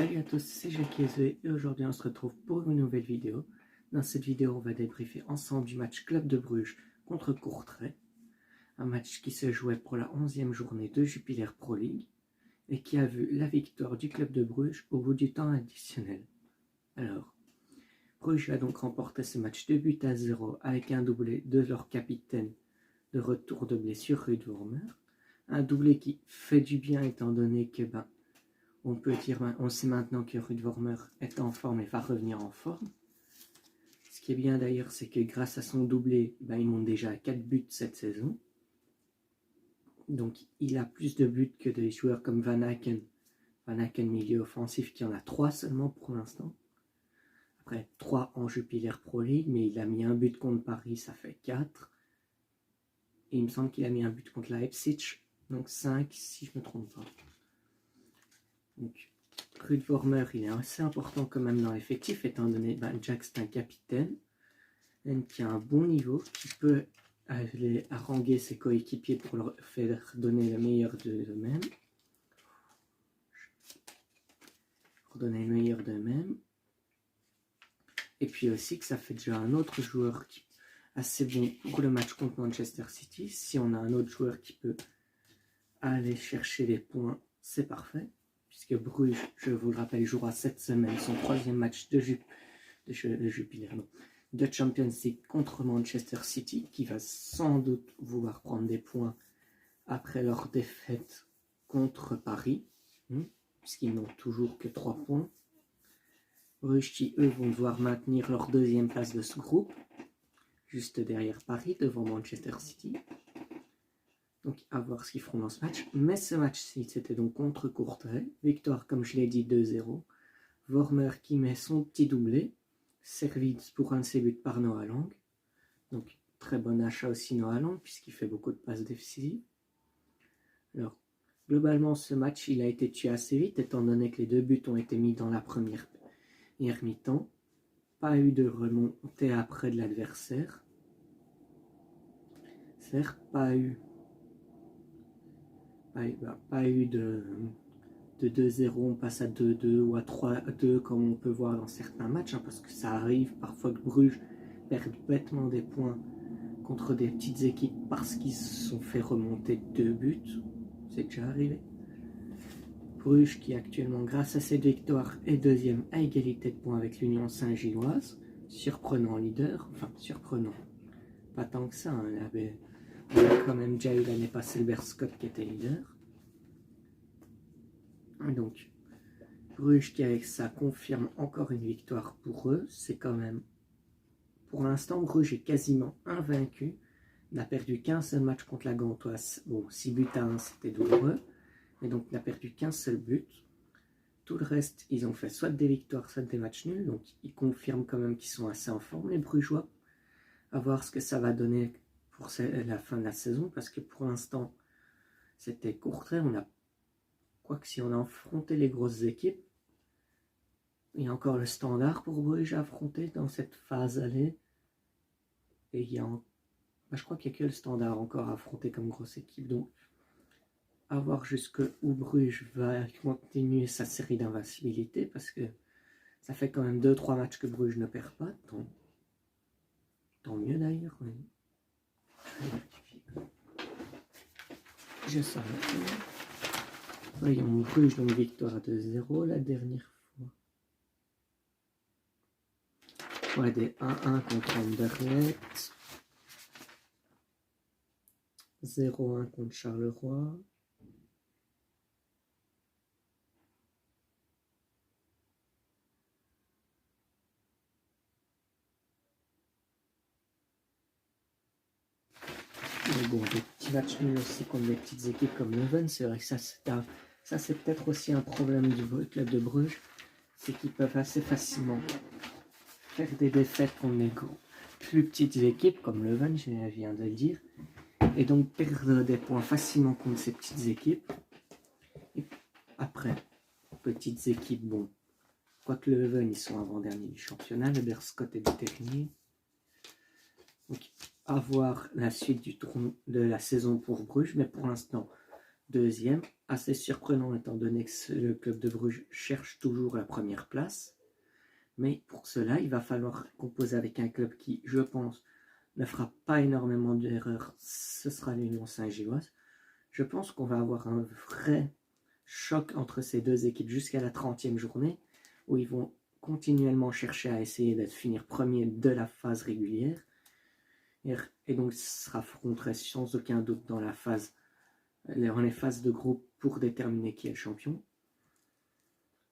Salut à tous, c'est Jacques et aujourd'hui on se retrouve pour une nouvelle vidéo. Dans cette vidéo, on va débriefer ensemble du match Club de Bruges contre Courtrai. Un match qui se jouait pour la 11e journée de Jupiler Pro League et qui a vu la victoire du Club de Bruges au bout du temps additionnel. Alors, Bruges a donc remporté ce match 2-0 avec un doublé de leur capitaine de retour de blessure, Ruud Vormer. Un doublé qui fait du bien étant donné que on sait maintenant que Ruud Vormer est en forme et va revenir en forme. Ce qui est bien d'ailleurs, c'est que grâce à son doublé, il monte déjà à 4 buts cette saison. Donc il a plus de buts que des joueurs comme Van Aken. Van Aken milieu offensif qui en a 3 seulement pour l'instant. Après 3 en Jupiler Pro League, mais il a mis un but contre Paris, ça fait 4. Et il me semble qu'il a mis un but contre Leipzig, donc 5 si je ne me trompe pas. Donc, Ruud Vormer, il est assez important quand même dans l'effectif, étant donné que Jack c'est un capitaine qui a un bon niveau, qui peut aller haranguer ses coéquipiers pour leur faire donner le meilleur d'eux-mêmes. Et puis aussi que ça fait déjà un autre joueur qui est assez bon pour le match contre Manchester City. Si on a un autre joueur qui peut aller chercher les points, c'est parfait. Puisque Bruges, je vous le rappelle, jouera cette semaine son 3e match de Champions League contre Manchester City, qui va sans doute vouloir prendre des points après leur défaite contre Paris, puisqu'ils n'ont toujours que 3 points. Bruges qui, eux, vont devoir maintenir leur 2e place de ce groupe, juste derrière Paris, devant Manchester City. Donc à voir ce qu'ils feront dans ce match. Mais ce match-ci, c'était donc contre Courtrai. Victoire, comme je l'ai dit, 2-0. Vormer qui met son petit doublé, servi pour un de ses buts par Noah Lang. Donc très bon achat aussi Noah Lang, puisqu'il fait beaucoup de passes décisives. Alors, globalement, ce match, il a été tué assez vite, étant donné que les 2 buts ont été mis dans la première mi-temps. Pas eu de remontée après de l'adversaire. Certes, pas eu de 2-0, on passe à 2-2 ou à 3-2 comme on peut voir dans certains matchs, parce que ça arrive parfois que Bruges perdent bêtement des points contre des petites équipes parce qu'ils se sont fait remonter 2 buts, c'est déjà arrivé. Bruges qui actuellement, grâce à cette victoire, est 2e à égalité de points avec l'Union Saint-Gilloise, surprenant leader, enfin surprenant, pas tant que ça, on a quand même déjà eu l'année passée le Berscott qui était leader. Donc, Bruges qui avec ça confirme encore une victoire pour eux. C'est quand même, pour l'instant, Bruges est quasiment invaincu. N'a perdu qu'un seul match contre la Gantoise. Bon, 6 buts à 1, c'était douloureux. Mais donc, n'a perdu qu'un seul but. Tout le reste, ils ont fait soit des victoires, soit des matchs nuls. Donc, ils confirment quand même qu'ils sont assez en forme, les Brugeois. À voir ce que ça va donner pour la fin de la saison. Parce que pour l'instant, c'était Courtrai. Quoique si on a affronté les grosses équipes, il y a encore le Standard pour Bruges à affronter dans cette phase aller. Et je crois qu'il n'y a que le Standard encore à affronter comme grosse équipe. Donc, à voir jusqu'où Bruges va continuer sa série d'invincibilité, parce que ça fait quand même 2-3 matchs que Bruges ne perd pas. Tant mieux d'ailleurs. Oui. Je sens. Voyons, Bruges, donc victoire à 2-0 la dernière fois. Ouais, des 1-1 contre Anderlecht. 0-1 contre Charleroi. Mais bon, des petits matchs nuls aussi contre des petites équipes comme Leuven. C'est vrai que ça c'est peut-être aussi un problème du club de Bruges. C'est qu'ils peuvent assez facilement faire des défaites contre les plus petites équipes comme Leuven, je viens de le dire. Et donc perdre des points facilement contre ces petites équipes. Et après, petites équipes, bon, quoique Leuven, ils sont avant-dernier du championnat, le Berscott est dernier. Donc, à voir la suite de la saison pour Bruges, mais pour l'instant, 2e assez surprenant étant donné que le club de Bruges cherche toujours la première place. Mais pour cela, il va falloir composer avec un club qui, je pense, ne fera pas énormément d'erreurs. Ce sera l'Union Saint-Gilloise. Je pense qu'on va avoir un vrai choc entre ces deux équipes jusqu'à la 30e journée, où ils vont continuellement chercher à essayer d'être finir premier de la phase régulière. Et donc, ce sera affronté sans aucun doute dans les phases de groupe pour déterminer qui est le champion.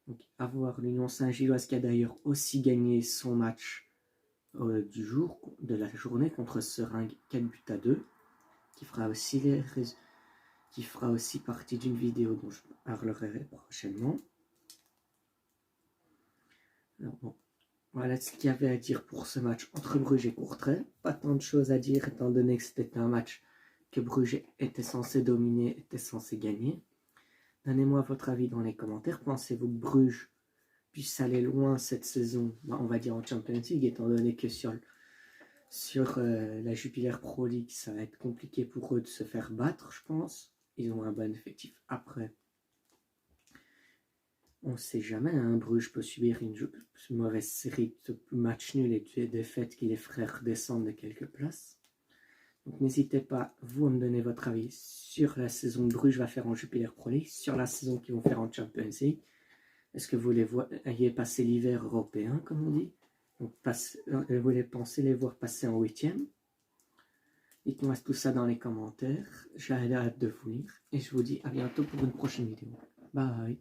Donc, avoir l'Union Saint-Gilloise qui a d'ailleurs aussi gagné son match du jour, de la journée contre Seringue 4 buts à 2, qui fera aussi partie d'une vidéo dont je parlerai prochainement. Alors, bon, voilà ce qu'il y avait à dire pour ce match entre Bruges et Courtrai. Pas tant de choses à dire étant donné que c'était un match que Bruges était censé dominer, était censé gagner. Donnez-moi votre avis dans les commentaires. Pensez-vous que Bruges puisse aller loin cette saison, on va dire en Champions League, étant donné que sur la Jupiler Pro League, ça va être compliqué pour eux de se faire battre, je pense. Ils ont un bon effectif. Après, on ne sait jamais, hein, Bruges peut subir une mauvaise série de matchs nuls et de défaites qui les feraient redescendre de quelques places. Donc n'hésitez pas, vous, à me donner votre avis sur la saison que Bruges va faire en Jupiler Pro League, sur la saison qu'ils vont faire en Champions League. Est-ce que vous voyez passer l'hiver européen, comme on dit? Donc, vous pensez les voir passer en 8e? Dites-moi tout ça dans les commentaires. J'ai hâte de vous lire. Et je vous dis à bientôt pour une prochaine vidéo. Bye!